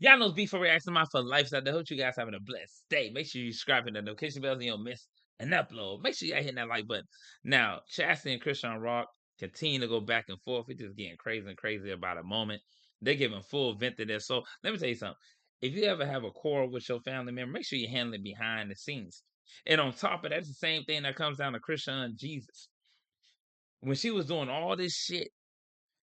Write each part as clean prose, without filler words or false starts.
Y'all know B for reaction my for lifestyle. I hope you guys having a blessed day. Make sure you subscribe and the notification bells and you don't miss an upload. Make sure y'all hitting that like button. Now, Chasity and Chrisean Rock continue to go back and forth. It's just getting crazy and crazy about a moment. They're giving full vent to this. So let me tell you something. If you ever have a quarrel with your family member, make sure you handle it behind the scenes. And on top of that, it's the same thing that comes down to Chrisean Jesus. When she was doing all this shit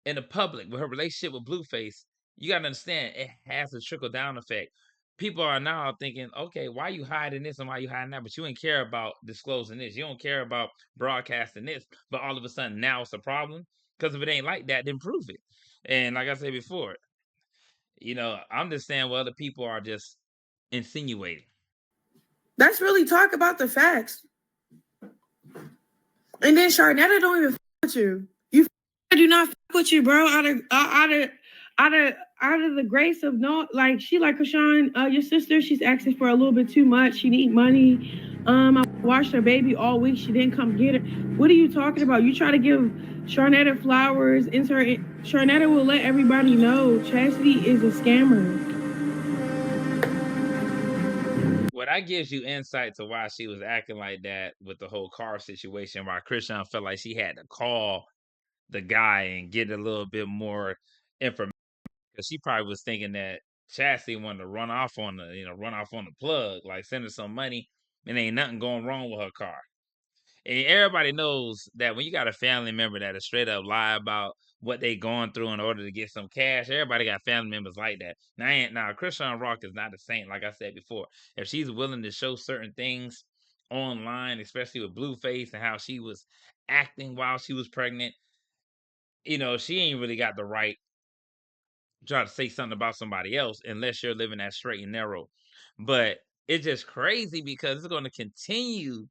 in the public with her relationship with Blueface, you gotta understand it has a trickle down effect. People are now thinking, okay, why you hiding this and why you hiding that? But you ain't care about disclosing this. You don't care about broadcasting this. But all of a sudden now it's a problem. Because if it ain't like that, then prove it. And like I said before, I'm just saying what other people are just insinuating. That's really talk about the facts. And then Sharnetta don't even fuck with you. You do not fuck with you, bro. Out of the grace of no, like she like Chrisean, your sister. She's asking for a little bit too much. She need money. I watched her baby all week. She didn't come get her. What are you talking about? You try to give Sharnetta flowers. Sharnetta will let everybody know Chasity is a scammer. Well, that gives you insight to why she was acting like that with the whole car situation, why Chrisean felt like she had to call the guy and get a little bit more information, because she probably was thinking that Chasity wanted to run off on the plug, like send her some money, and ain't nothing going wrong with her car. And everybody knows that when you got a family member that is straight up lie about what they going through in order to get some cash, everybody got family members like that. Now Chrisean Rock is not a saint, like I said before. If she's willing to show certain things online, especially with Blueface and how she was acting while she was pregnant, she ain't really got the right to try to say something about somebody else unless you're living that straight and narrow. But it's just crazy because it's going to continue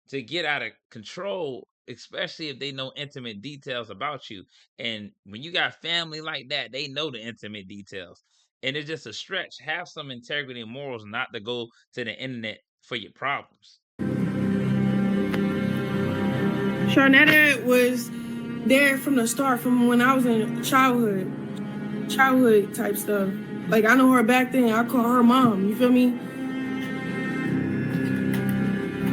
to get out of control, especially if they know intimate details about you. And when you got family like that, they know the intimate details. And it's just a stretch. Have some integrity and morals not to go to the internet for your problems. Sharnetta was there from the start, from when I was in childhood type stuff. Like, I know her back then. I call her mom. You feel me?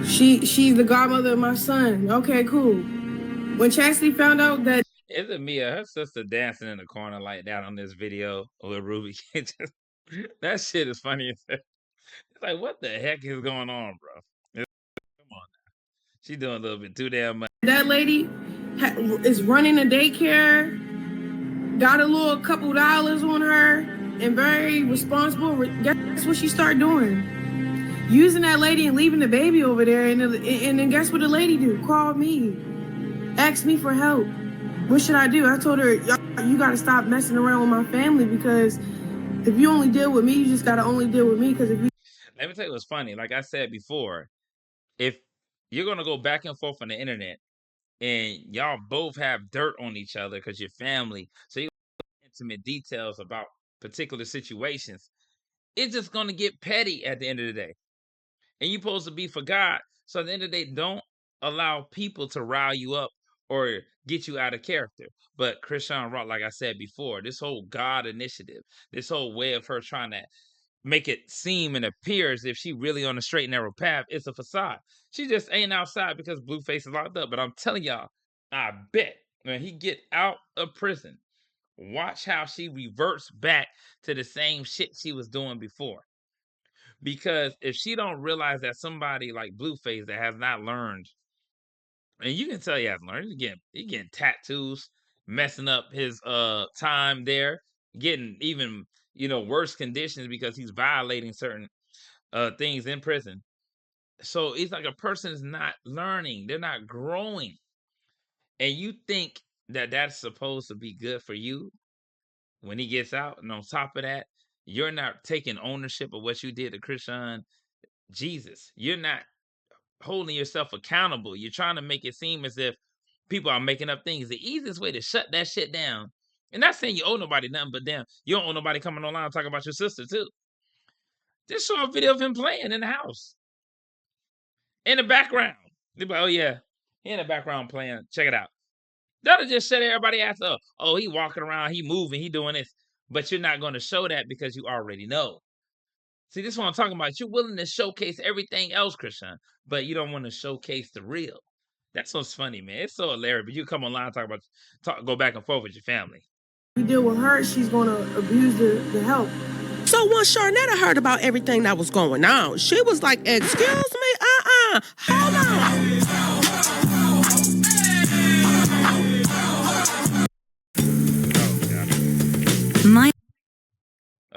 She's the godmother of my son. Okay, cool. When Chasity found out that Isn't Mia, her sister, dancing in the corner like that on this video with Ruby? That shit is funny as hell. It's like, what the heck is going on, bro? Come on now. She doing a little bit too damn much. That lady is running a daycare, got a couple dollars on her, and very responsible. Guess what she started doing? Using that lady and leaving the baby over there. And then guess what the lady do? Called me. Asked me for help. What should I do? I told her, you got to stop messing around with my family, because if you only deal with me, you just got to only deal with me. Because if you... Let me tell you what's funny. Like I said before, if you're going to go back and forth on the internet and y'all both have dirt on each other because you're family, so you have intimate details about particular situations, it's just going to get petty at the end of the day. And you're supposed to be for God. So at the end of the day, don't allow people to rile you up or get you out of character. But Chrisean Rock, like I said before, this whole God initiative, this whole way of her trying to make it seem and appear as if she really on a straight and narrow path, it's a facade. She just ain't outside because Blueface is locked up. But I'm telling y'all, I bet when he get out of prison, watch how she reverts back to the same shit she was doing before. Because if she don't realize that somebody like Blueface that has not learned, and you can tell he hasn't learned, he getting tattoos, messing up his time there, getting even worse conditions because he's violating certain things in prison. So it's like a person is not learning, they're not growing, and you think that that's supposed to be good for you when he gets out. And on top of that, you're not taking ownership of what you did to Chrisean Jesus. You're not holding yourself accountable. You're trying to make it seem as if people are making up things. The easiest way to shut that shit down, and not saying you owe nobody nothing, but damn, you don't owe nobody coming online talking about your sister too. Just show a video of him playing in the house. In the background. They'll be like, oh yeah, he in the background playing. Check it out. That'll just shut everybody ass up. Oh, he walking around, he moving, he doing this. but you're not gonna show that because you already know. See, this is what I'm talking about. You're willing to showcase everything else, Chrisean, but you don't want to showcase the real. That's what's funny, man. It's so hilarious. But you come online and go back and forth with your family. You deal with her, she's gonna abuse the help. So once Sharnetta heard about everything that was going on, she was like, excuse me, hold on.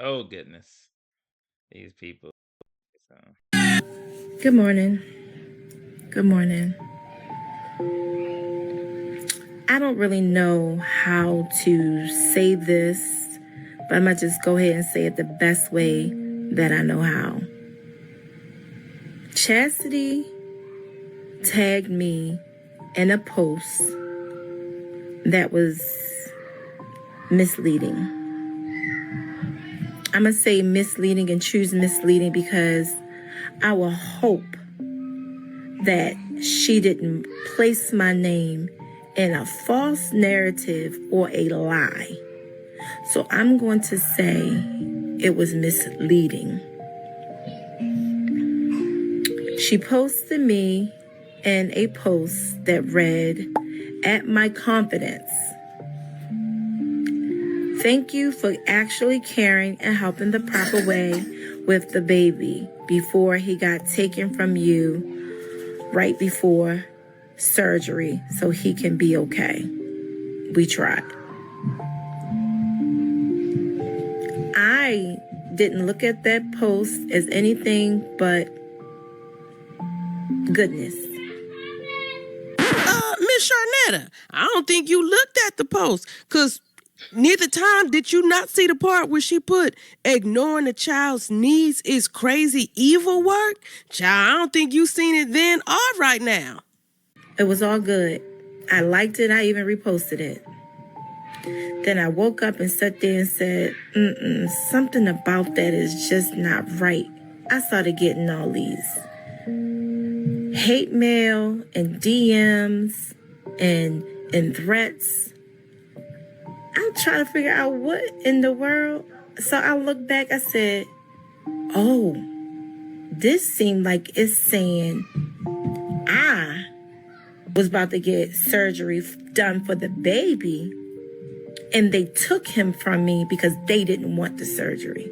Oh, goodness. These people. So. Good morning. Good morning. I don't really know how to say this, but I'm going to just go ahead and say it the best way that I know how. Chasity tagged me in a post that was misleading. I'm going to say misleading and choose misleading because I will hope that she didn't place my name in a false narrative or a lie. So I'm going to say it was misleading. She posted me in a post that read, "At my confidence. Thank you for actually caring and helping the proper way with the baby before he got taken from you right before surgery so he can be okay. We tried." I didn't look at that post as anything but goodness. Miss Sharnetta, I don't think you looked at the post, because neither time did you not see the part where she put, ignoring the child's needs is crazy evil work? Child, I don't think you seen it then or right now. It was all good. I liked it. I even reposted it. Then I woke up and sat there and said, something about that is just not right. I started getting all these hate mail and DMs and threats. I'm trying to figure out what in the world. So I looked back, I said, oh, this seemed like it's saying I was about to get surgery done for the baby, and they took him from me because they didn't want the surgery.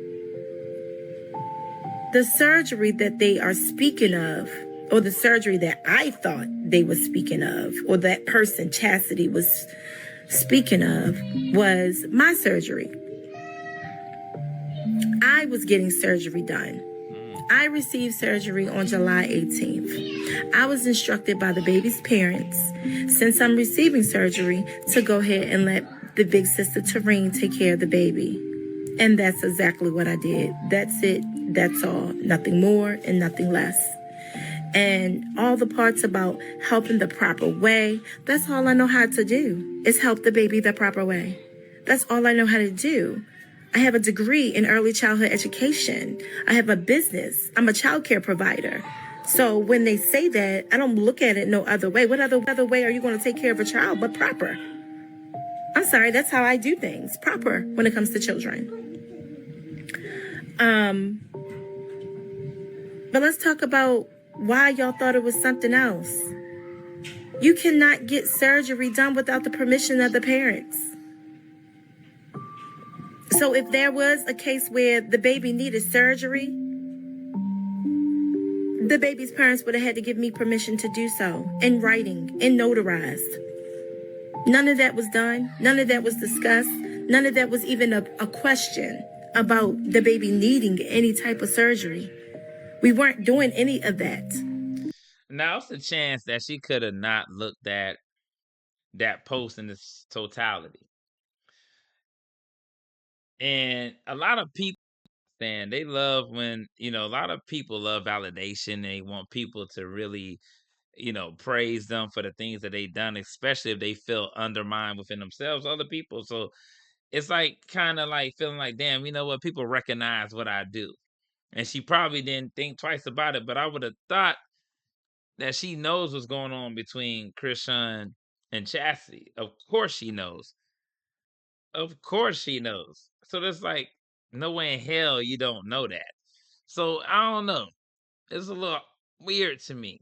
The surgery that they are speaking of, or the surgery that I thought they were speaking of, or that person, Chasity, was speaking of, was my surgery. I was getting surgery done. I received surgery on July 18th. I was instructed by the baby's parents, since I'm receiving surgery, to go ahead and let the big sister Tareen take care of the baby. And that's exactly what I did. That's it. That's all. Nothing more and nothing less. And all the parts about helping the proper way, that's all I know how to do, is help the baby the proper way. That's all I know how to do. I have a degree in early childhood education. I have a business. I'm a child care provider. So when they say that, I don't look at it no other way. What other way are you going to take care of a child but proper? I'm sorry, that's how I do things. Proper when it comes to children. But let's talk about why y'all thought it was something else. You cannot get surgery done without the permission of the parents. So if there was a case where the baby needed surgery, the baby's parents would have had to give me permission to do so, in writing, and notarized. None of that was done. None of that was discussed. None of that was even a question about the baby needing any type of surgery. We weren't doing any of that. Now, it's a chance that she could have not looked at that post in its totality. And a lot of people, they love when, a lot of people love validation. They want people to really, praise them for the things that they've done, especially if they feel undermined within themselves, other people. So it's like kind of like feeling like, damn, you know what? People recognize what I do. And she probably didn't think twice about it, but I would have thought that she knows what's going on between Chrisean and Chasity. Of course she knows. Of course she knows. So there's like no way in hell you don't know that. So I don't know. It's a little weird to me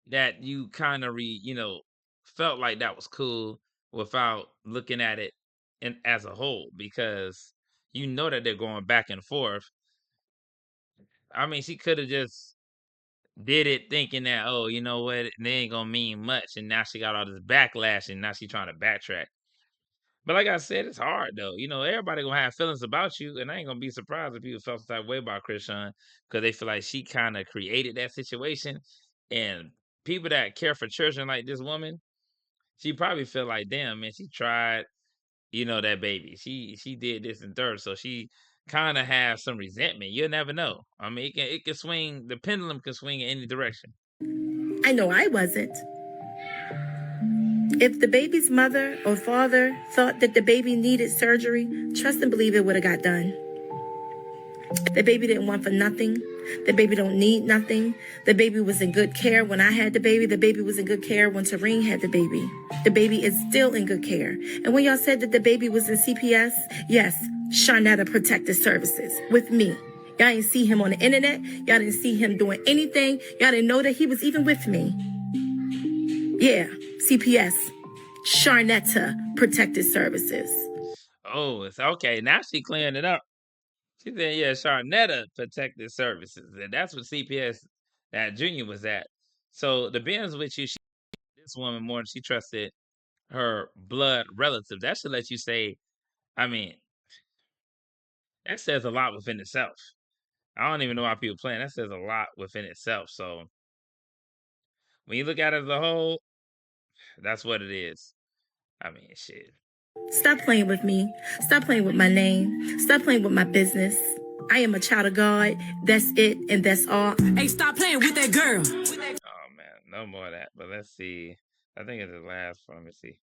that you kind of felt like that was cool without looking at it as a whole, because you know that they're going back and forth. I mean, she could have just did it thinking that, oh, you know what, they ain't gonna mean much, and now she got all this backlash, and now she trying to backtrack. But like I said, it's hard though. Everybody gonna have feelings about you, and I ain't gonna be surprised if people felt some type of way about Chrisean because they feel like she kind of created that situation. And people that care for children like this woman, she probably feel like, damn, man, she tried, that baby. She did this and third, so she kind of has some resentment. You'll never know. I mean, it can swing. The pendulum can swing in any direction. I know I wasn't. If the baby's mother or father thought that the baby needed surgery, trust and believe it would have got done. The baby didn't want for nothing. The baby don't need nothing. The baby was in good care when I had the baby. The baby was in good care when Tareen had the baby. The baby is still in good care. And when y'all said that the baby was in CPS, yes, Sharnetta Protective Services with me. Y'all didn't see him on the internet. Y'all didn't see him doing anything. Y'all didn't know that he was even with me. Yeah, CPS, Sharnetta Protective Services. Oh, it's okay. Now she clearing it up. She said, yeah, Sharnetta Protective Services. And that's what CPS that Junior was at. So the Benz with you, this woman more than she trusted her blood relative. That should let you say, I mean, that says a lot within itself. I don't even know why people playing. That says a lot within itself. So when you look at it as a whole, that's what it is. I mean, shit. Stop playing with me. Stop playing with my name. Stop playing with my business. I am a child of God. That's it, and that's all. Hey, stop playing with that girl. Oh, man. No more of that. But let's see. I think it's the last one. Let me see.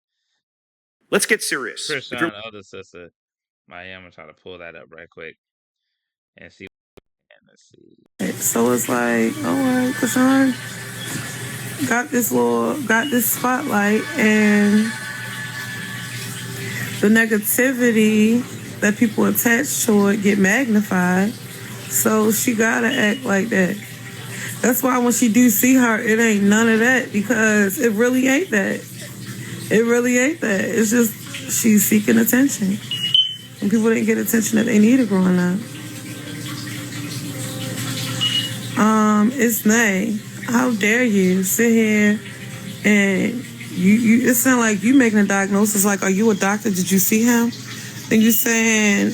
Let's get serious. Chrisean, other sister. I'm going to try to pull that up right quick and see. Let's see. So it's like, all right, Chrisean got this spotlight, and the negativity that people attach to it get magnified. So she gotta act like that. That's why when she do see her, it ain't none of that, because it really ain't that. It really ain't that. It's just she's seeking attention. And people didn't get attention that they needed growing up. It's Nay. How dare you sit here and you it sounds like you making a diagnosis like, are you a doctor? Did you see him? Then you saying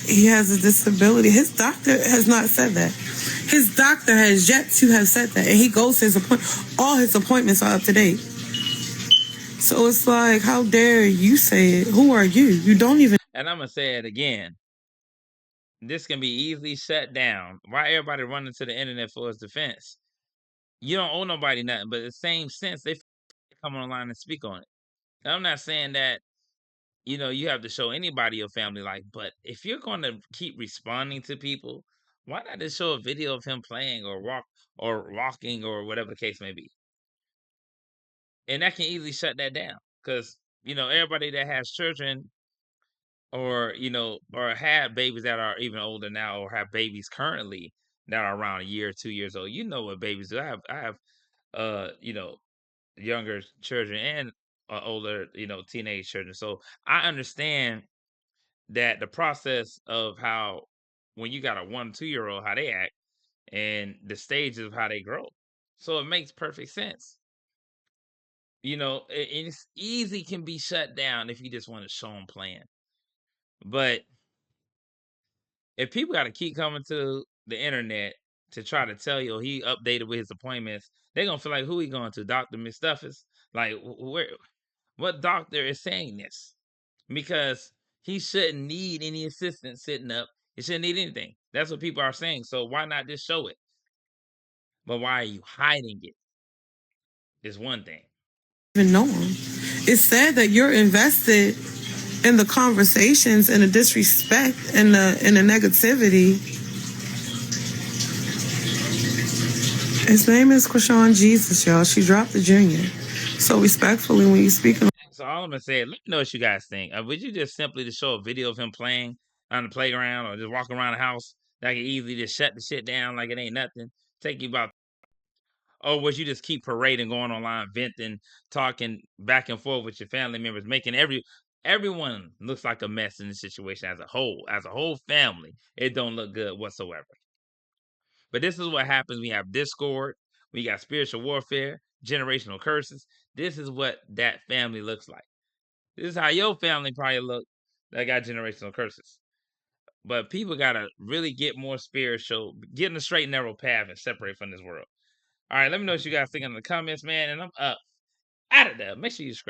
he has a disability. His doctor has not said that. His doctor has yet to have said that. And he goes to his appointment. All his appointments are up to date. So it's like, how dare you say it? Who are you? You don't even. And I'm going to say it again. This can be easily shut down. Why everybody running to the internet for his defense? You don't owe nobody nothing, but in the same sense, they come online and speak on it. And I'm not saying that, you have to show anybody your family life, but if you're going to keep responding to people, why not just show a video of him playing or walking or whatever the case may be? And that can easily shut that down because, everybody that has children or had babies that are even older now or have babies currently that are around a year or 2 years old, what babies do. I have younger children and older teenage children, so I understand that the process of how when you got a 1-2-year-old, how they act and the stages of how they grow, so it makes perfect sense. And it's easy can be shut down if you just want to show them playing. But if people got to keep coming to the internet to try to tell you he updated with his appointments, they're going to feel like, who he going to? Dr. Mistufis? Like, what doctor is saying this? Because he shouldn't need any assistance sitting up. He shouldn't need anything. That's what people are saying. So why not just show it? But why are you hiding it? Is one thing. Even know him. It's sad that you're invested in the conversations and the disrespect and the negativity. His name is Chrisean Jesus, y'all. She dropped the junior. So respectfully, when you speak. So all I'm gonna say, let me know what you guys think. Would you just simply just show a video of him playing on the playground or just walking around the house that could easily just shut the shit down like it ain't nothing? Take you about, or would you just keep parading, going online, venting, talking back and forth with your family members, making everyone looks like a mess in the situation as a whole family? It don't look good whatsoever. But this is what happens. We have discord, we got spiritual warfare, generational curses. This is what that family looks like. This is how your family probably look that got generational curses. But people gotta really get more spiritual, get in the straight and narrow path and separate from this world. All right, let me know what you guys think in the comments, man. And I'm up out of there. Make sure you subscribe.